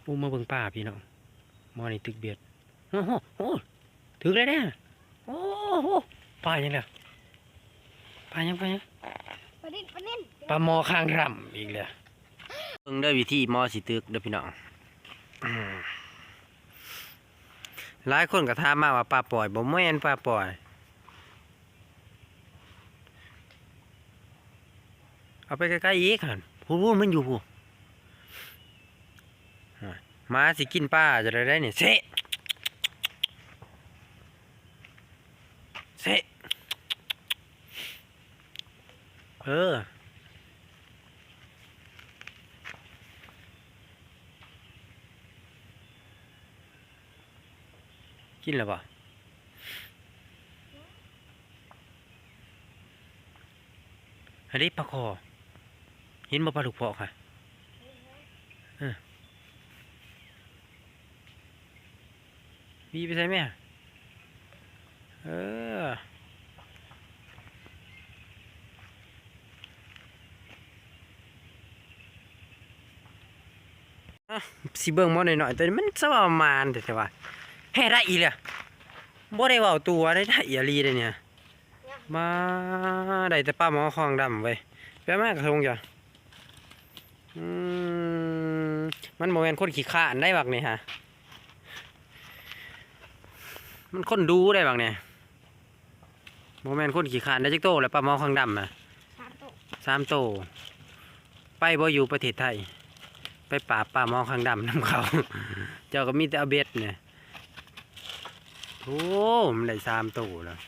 อู้มาเบิ่งป่าพี่น้องมอนี่ตึกเบียดโอ้โหโอ้ถึงเลยเนี่ยโอ้โหป่ายังไงป่ายังปลานิ่นปลาหมอข้างรำอีกเลยเบิ่งได้วิธีมอสิตึกเด้อพี่น้องหลายคนก็ถามมาว่าปลาปล่อยบ่แม่นปลาปล่อยเอาไปใกล้ๆอีกหั่นพูดมันอยู่พูมาสิกินปลาจะได้เนี่ยเสะกินแล้วป่ะอันนี้ปลาคอเห็นบ่ปลาดุกเพาะค่ะมีไปใช่ไหมสิเบิ่งมอหน่อยๆแต่มันสว่าประมาณแต่ว่าแห่ได้อีเลยบ่ได้เว้าตัวได้อีหลีเลยเนี่ยมาได้แต่ปลาหมอคองดำไว้แป๊บมากกระทงจ้ะมันโมเมนต์คนขี้ข้านได้บักเนี่ยฮะมันคนดูได้บักเนี่ยโมเมนต์คนขี้ข้านได้จักโตแล้วปลาหมอคองดำอ่ะ3 โตไปบ่อยู่ประเทศไทยไปป่าปลาหมอคองดำน้ำเขาเจ้าก็มีแต่เอาเบ็ดเนี่ยโอ้มันได้3 โตแล้ว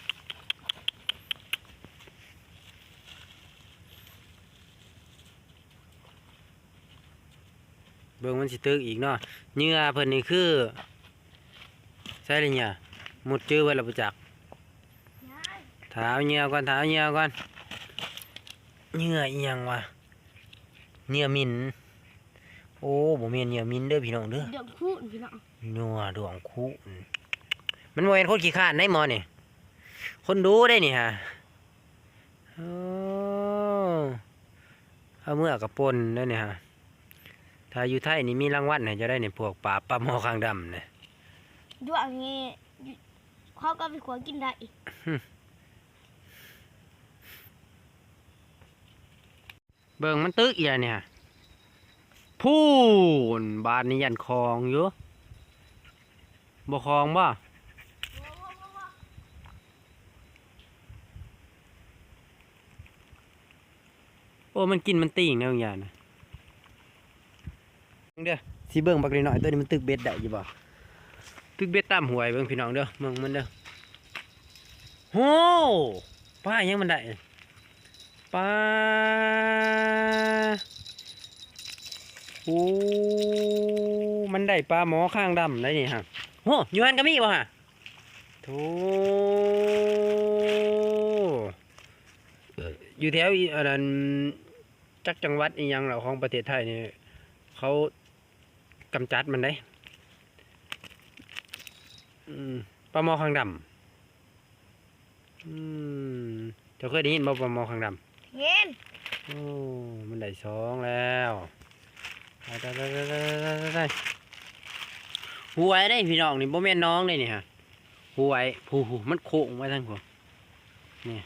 เบิ่งมันสิตึกอีกเนาะเหงื่อเพิ่นนี่คือใช่เลยเนี่ยมุดจื้อไว้แล้วประจักเท้าเหงื่อก่อนเหงื่ออีหยังวะเหงื่อมินโอ้บ่แม่นเหงื่อมินเด้อพี่น้องเด้อดวงคู่พี่น้องนัวดวงคู่มันบ่แม่นคนขี้ข้านได้หมอนี่คนดูได้นี่ฮะเอาเมื่อกับปนได้นี่ฮะถ้าอยู่ไทยนี่มีรางวัลให้จะได้ในพวกปลาหมอคางดำเนี่ยดวงนี้เขาก็ไปขวกินได้อีกเบิ่งมันตึกอีกเนี่ยพูนบานนี้ยันคลองอยู่บ่คลองบ่โอ้มันกินมันตีงแนวอย่างนะเด้อสิเบิ่งบักหน่อยตัวนี้มันตึกเบ็ดได้อยู่บ่ตึกเบ็ดตามหวยเบิ่งพี่น้องเด้อมึงมันเด้อโหป้ายังมันได้ป้าโอ้มันได้ปลาหมอข้างดำได้นี่ฮะโหอยู่หันก็มีบ่ฮะโธ่อยู่แถวอะไรจักจังหวัดอีหยังเหล่าของประเทศไทยนี่เขากำจัดมันได้ปลาหมอข้างดำเจ้าเคยได้ยินบ่ปลาหมอข้างดำเห็นโอ้มันได้2แล้วได้หวยได้พี่น้องนี่บ่แม่นน้องได้นี่ฮะหวยผู้มันโค้งไว้ทั้งคนนี่